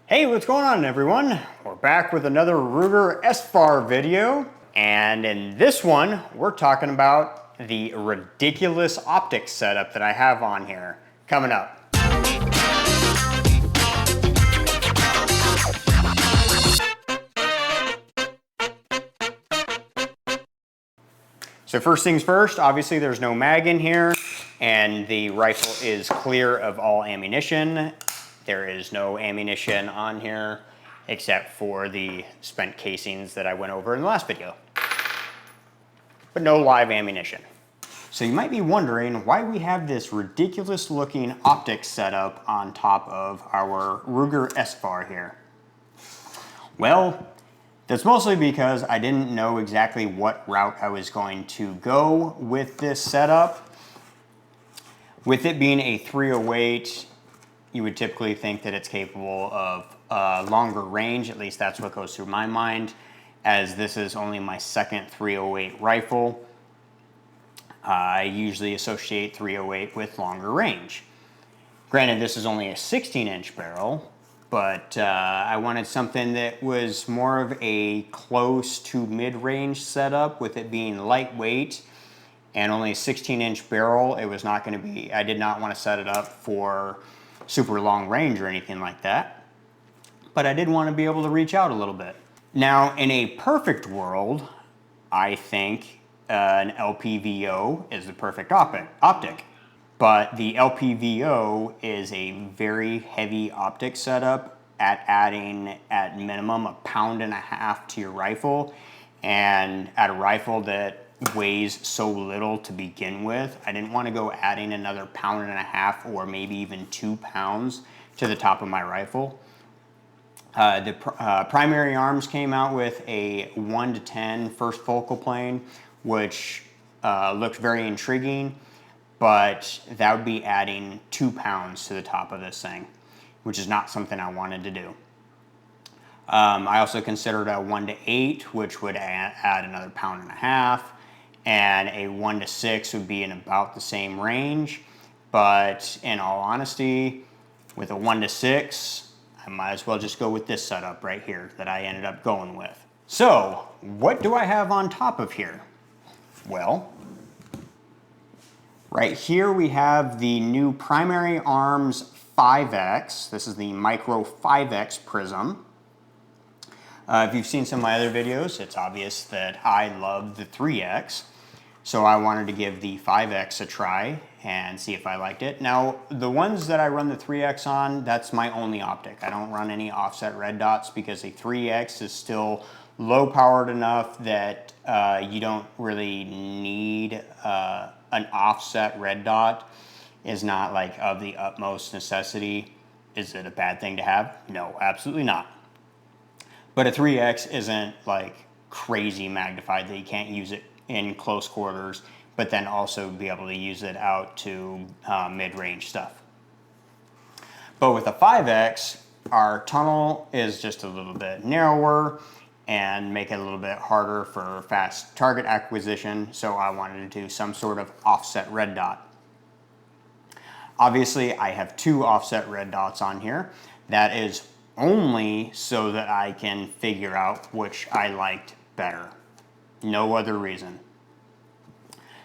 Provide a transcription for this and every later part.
Hey, what's going on everyone? We're back with another Ruger SFAR video, and in this one, we're talking about the ridiculous optics setup that I have on here. Coming up. So first things first, obviously there's no mag in here, and the rifle is clear of all ammunition. There is no ammunition on here except for the spent casings that I went over in the last video. But no live ammunition. So you might be wondering why we have this ridiculous looking optics setup on top of our Ruger SFAR here. Well, that's mostly because I didn't know exactly what route I was going to go with this setup. With it being a 308, you would typically think that it's capable of longer range, at least that's what goes through my mind, as this is only my second 308 rifle. I usually associate 308 with longer range. Granted, this is only a 16-inch barrel, but I wanted something that was more of a close to mid-range setup, with it being lightweight and only a 16-inch barrel. It was not going to be, I did not want to set it up for super long range or anything like that, but I did want to be able to reach out a little bit. Now, in a perfect world, I think an LPVO is the perfect optic. But the LPVO is a very heavy optic setup at adding at minimum 1.5 pounds to your rifle, and at a rifle that weighs so little to begin with, I didn't want to go adding another 1.5 pounds or maybe even 2 pounds to the top of my rifle. The primary arms came out with a 1:10 first focal plane, which looked very intriguing, but that would be adding 2 pounds to the top of this thing, which is not something I wanted to do. I also considered a 1:8, which would add another 1.5 pounds, and a 1:6 would be in about the same range. But in all honesty, with a 1:6, I might as well just go with this setup right here that I ended up going with. So, what do I have on top of here? Well, right here we have the new Primary Arms 5X. This is the Micro 5X Prism. If you've seen some of my other videos, it's obvious that I love the 3X. So I wanted to give the 5X a try and see if I liked it. Now, the ones that I run the 3X on, that's my only optic. I don't run any offset red dots because the 3X is still low powered enough that you don't really need an offset red dot. Is not like of the utmost necessity. Is it a bad thing to have? No, absolutely not. But a 3X isn't like crazy magnified that you can't use it in close quarters, but then also be able to use it out to mid-range stuff. But with a 5X, our tunnel is just a little bit narrower and make it a little bit harder for fast target acquisition, so I wanted to do some sort of offset red dot. Obviously, I have 2 offset red dots on here. That is only so that I can figure out which I liked better. No other reason.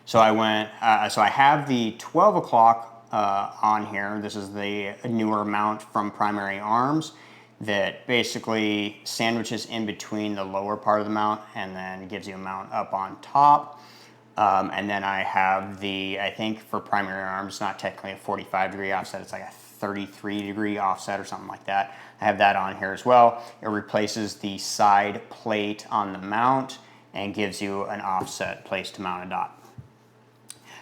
So I went, so I have the 12 o'clock on here. This is the newer mount from Primary Arms that basically sandwiches in between the lower part of the mount and then gives you a mount up on top. And then I have the, I think for Primary Arms, not technically a 45-degree offset, it's like a 33-degree offset or something like that. I have that on here as well. It replaces the side plate on the mount and gives you an offset place to mount a dot.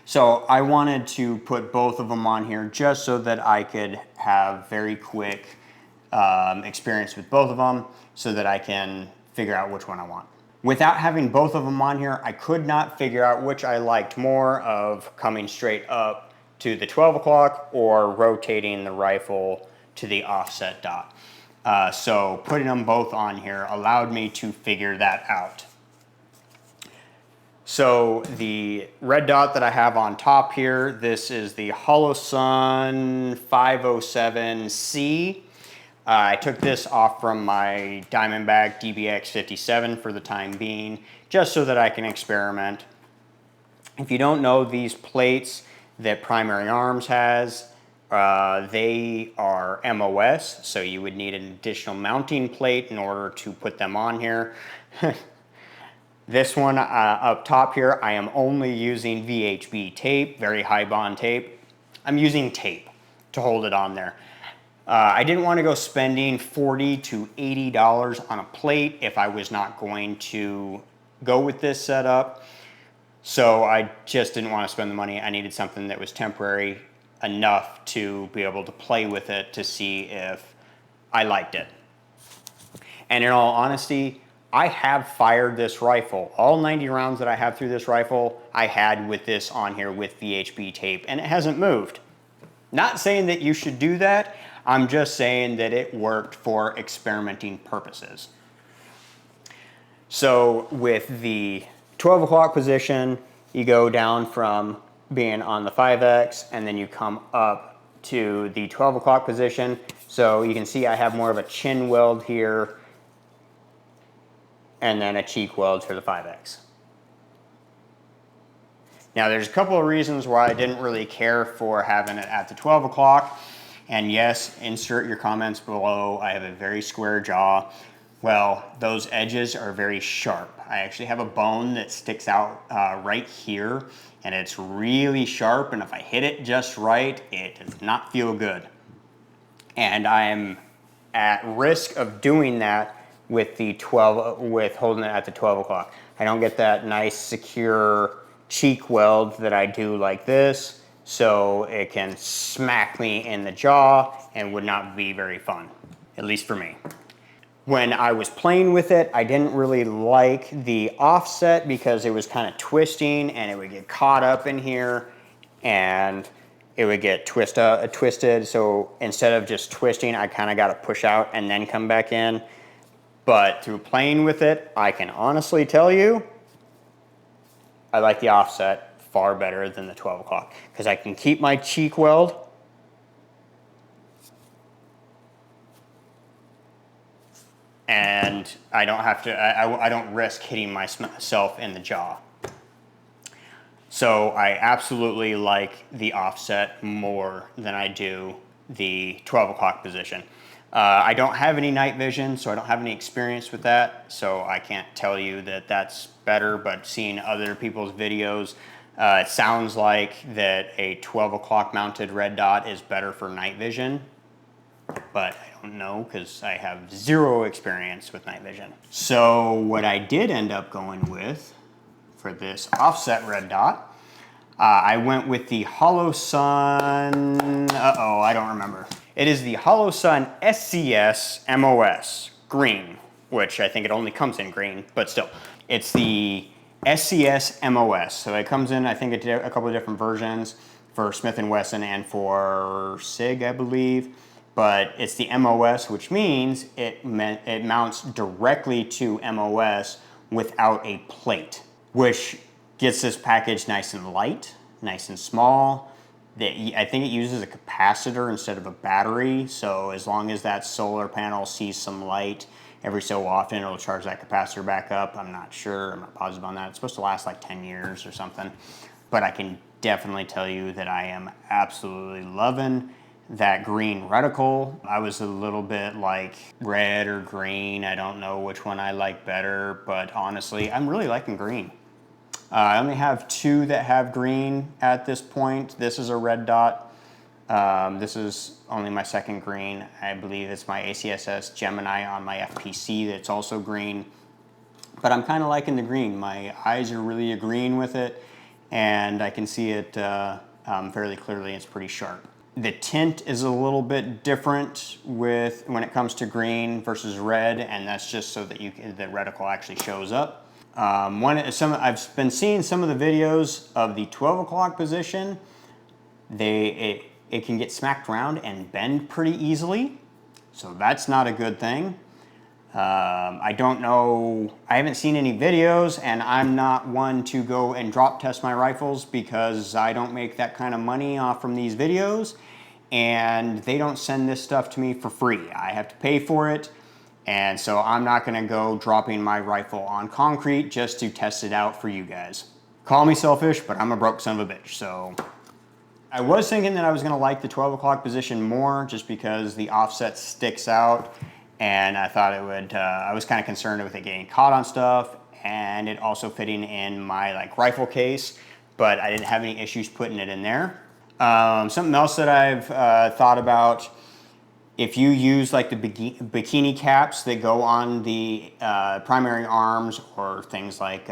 So I wanted to put both of them on here just so that I could have very quick experience with both of them so that I can figure out which one I want. Without having both of them on here, I could not figure out which I liked more of coming straight up to the 12 o'clock or rotating the rifle to the offset dot. So putting them both on here allowed me to figure that out. So the red dot that I have on top here, this is the Holosun 507C. I took this off from my Diamondback DBX 57 for the time being, just so that I can experiment. If you don't know, these plates that Primary Arms has, they are MOS, so you would need an additional mounting plate in order to put them on here. This one up top here, I am only using VHB tape, very high bond tape. I'm using tape to hold it on there. I didn't want to go spending $40 to $80 on a plate if I was not going to go with this setup. So I just didn't want to spend the money. I needed something that was temporary enough to be able to play with it to see if I liked it. And in all honesty, I have fired this rifle. All 90 rounds that I have through this rifle, I had with this on here with VHB tape, and it hasn't moved. Not saying that you should do that. I'm just saying that it worked for experimenting purposes. So with the 12 o'clock position, you go down from being on the 5X, and then you come up to the 12 o'clock position. So you can see I have more of a chin weld here, and then a cheek weld for the 5X. Now there's a couple of reasons why I didn't really care for having it at the 12 o'clock. And yes, insert your comments below. I have a very square jaw. Well, those edges are very sharp. I actually have a bone that sticks out right here, and it's really sharp, and if I hit it just right, it does not feel good. And I'm at risk of doing that with holding it at the 12 o'clock. I don't get that nice secure cheek weld that I do like this, so it can smack me in the jaw and would not be very fun, at least for me. When I was playing with it, I didn't really like the offset because it was kind of twisting, and it would get caught up in here and it would get twisted. So instead of just twisting, I kind of got to push out and then come back in. But through playing with it, I can honestly tell you, I like the offset far better than the 12 o'clock because I can keep my cheek weld and I don't have to, I don't risk hitting myself in the jaw. So I absolutely like the offset more than I do the 12 o'clock position. I don't have any night vision, so I don't have any experience with that, so I can't tell you that that's better, but seeing other people's videos, it sounds like that a 12 o'clock mounted red dot is better for night vision, but I don't know because I have zero experience with night vision. So what I did end up going with for this offset red dot, I went with the Holosun, I don't remember. It is the Holosun SCS MOS green, which I think it only comes in green, but still. It's the SCS MOS. So it comes in, I think, a couple of different versions for Smith & Wesson and for SIG, I believe. But it's the MOS, which means it mounts directly to MOS without a plate, which gets this package nice and light, nice and small. I think it uses a capacitor instead of a battery, so as long as that solar panel sees some light, every so often it'll charge that capacitor back up. I'm not sure, I'm not positive on that. It's supposed to last like 10 years or something, but I can definitely tell you that I am absolutely loving that green reticle. I was a little bit like red or green. I don't know which one I like better, but honestly, I'm really liking green. I only have two that have green at this point. This is a red dot. This is only my second green. I believe it's my ACSS Gemini on my FPC that's also green. But I'm kind of liking the green. My eyes are really agreeing with it, and I can see it fairly clearly. It's pretty sharp. The tint is a little bit different when it comes to green versus red, and that's just so that the reticle actually shows up. I've been seeing some of the videos of the 12 o'clock position. It can get smacked around and bend pretty easily, so that's not a good thing. I don't know, I haven't seen any videos, and I'm not one to go and drop test my rifles because I don't make that kind of money off from these videos, and they don't send this stuff to me for free. I have to pay for it, and so I'm not gonna go dropping my rifle on concrete just to test it out for you guys. Call me selfish, but I'm a broke son of a bitch, so. I was thinking that I was gonna like the 12 o'clock position more just because the offset sticks out, and I thought it would, I was kind of concerned with it getting caught on stuff and it also fitting in my like rifle case, but I didn't have any issues putting it in there. Something else that I've thought about, if you use like the bikini caps that go on the primary arms, or things like,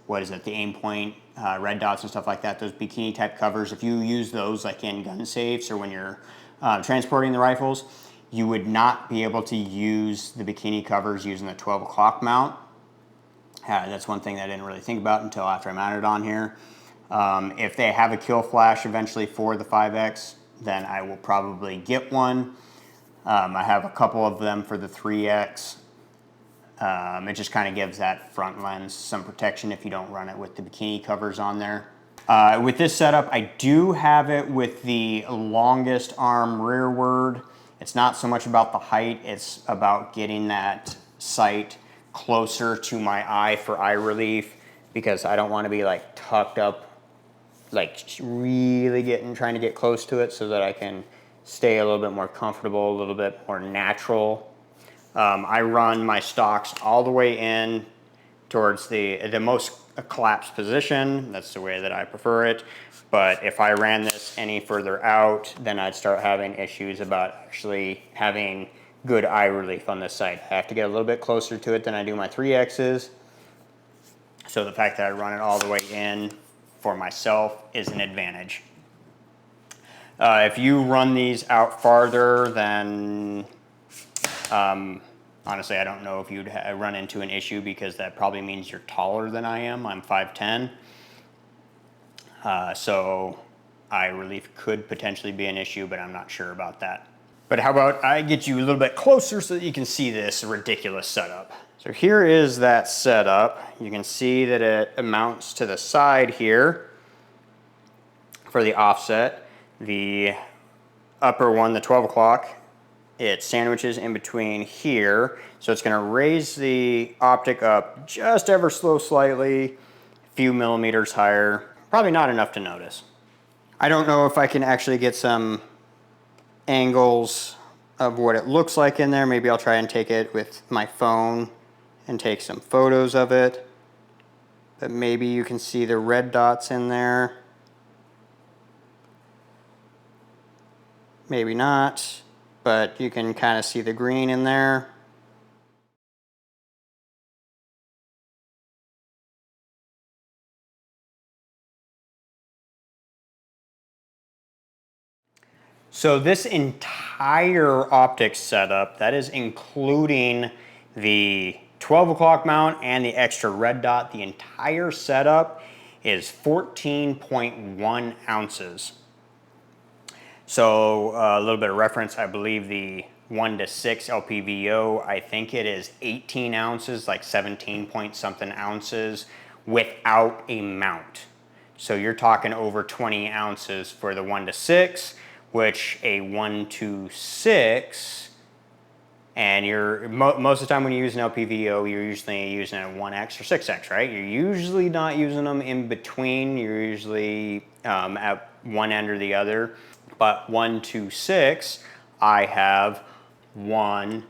what is it, the aim point, red dots and stuff like that, those bikini type covers, if you use those like in gun safes or when you're transporting the rifles, you would not be able to use the bikini covers using the 12 o'clock mount. That's one thing that I didn't really think about until after I mounted on here. If they have a kill flash eventually for the 5X, then I will probably get one. I have a couple of them for the 3X. It just kind of gives that front lens some protection if you don't run it with the bikini covers on there. With this setup, I do have it with the longest arm rearward. It's not so much about the height, it's about getting that sight closer to my eye for eye relief, because I don't want to be like tucked up, like really trying to get close to it, so that I can stay a little bit more comfortable, a little bit more natural. I run my stocks all the way in towards the most collapsed position. That's the way that I prefer it. But if I ran this any further out, then I'd start having issues about actually having good eye relief on this side. I have to get a little bit closer to it than I do my 3Xs. So the fact that I run it all the way in for myself is an advantage. If you run these out farther, then honestly, I don't know if you'd run into an issue, because that probably means you're taller than I am. I'm 5'10". So eye relief could potentially be an issue, but I'm not sure about that. But how about I get you a little bit closer so that you can see this ridiculous setup. So here is that setup. You can see that it mounts to the side here for the offset. The upper one, the 12 o'clock, it sandwiches in between here. So it's gonna raise the optic up just ever so slightly, a few millimeters higher. Probably not enough to notice. I don't know if I can actually get some angles of what it looks like in there. Maybe I'll try and take it with my phone and take some photos of it. But maybe you can see the red dots in there. Maybe not, but you can kind of see the green in there. So this entire optics setup, that is including the 12 o'clock mount and the extra red dot, the entire setup is 14.1 ounces. So a little bit of reference, I believe the 1-to-6 LPVO, I think it is 18 ounces, like 17 point something ounces without a mount. So you're talking over 20 ounces for the 1-to-6, which a 1-to-6, and you're most of the time when you use an LPVO, you're usually using a 1X or 6X, right? You're usually not using them in between. You're usually at one end or the other. But 1-to-6, I have 1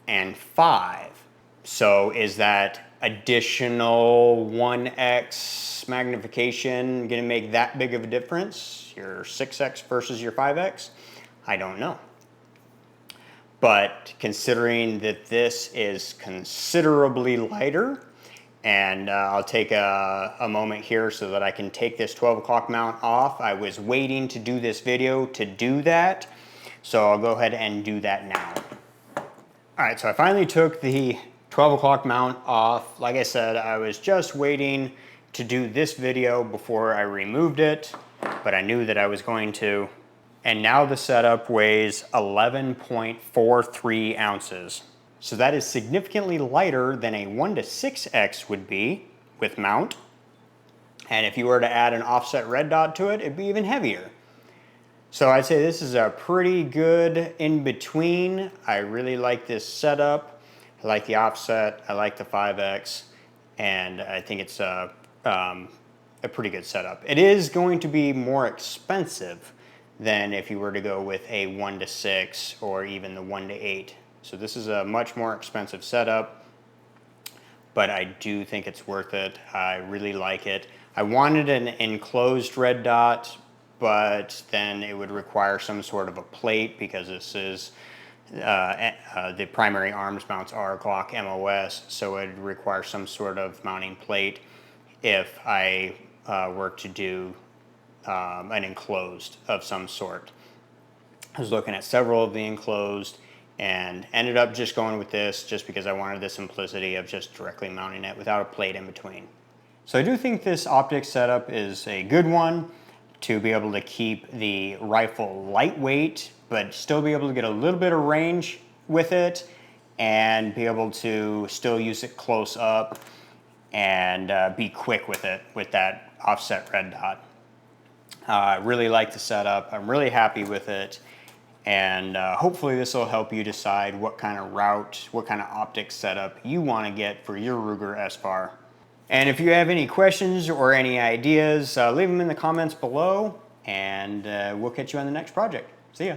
and 5. So is that additional 1X magnification gonna make that big of a difference? Your 6X versus your 5X? I don't know. But considering that this is considerably lighter, and I'll take a moment here so that I can take this 12 o'clock mount off. I was waiting to do this video to do that, so I'll go ahead and do that now. All right, so I finally took the 12 o'clock mount off. Like I said, I was just waiting to do this video before I removed it, but I knew that I was going to. And now the setup weighs 11.43 ounces. So that is significantly lighter than a 1-to-6X would be with mount. And if you were to add an offset red dot to it, it'd be even heavier. So I'd say this is a pretty good in between. I really like this setup. I like the offset, I like the 5X, and I think it's a pretty good setup. It is going to be more expensive than if you were to go with a 1:6 or even the 1:8. So this is a much more expensive setup, but I do think it's worth it. I really like it. I wanted an enclosed red dot, but then it would require some sort of a plate because this is the primary arms mounts are Glock MOS, so it would require some sort of mounting plate if I were to do an enclosed of some sort. I was looking at several of the enclosed and ended up just going with this just because I wanted the simplicity of just directly mounting it without a plate in between. So I do think this optic setup is a good one to be able to keep the rifle lightweight, but still be able to get a little bit of range with it and be able to still use it close up and be quick with it with that offset red dot. I really like the setup. I'm really happy with it. And hopefully this will help you decide what kind of route, what kind of optics setup you want to get for your Ruger SFAR. And if you have any questions or any ideas, leave them in the comments below, and we'll catch you on the next project. See ya.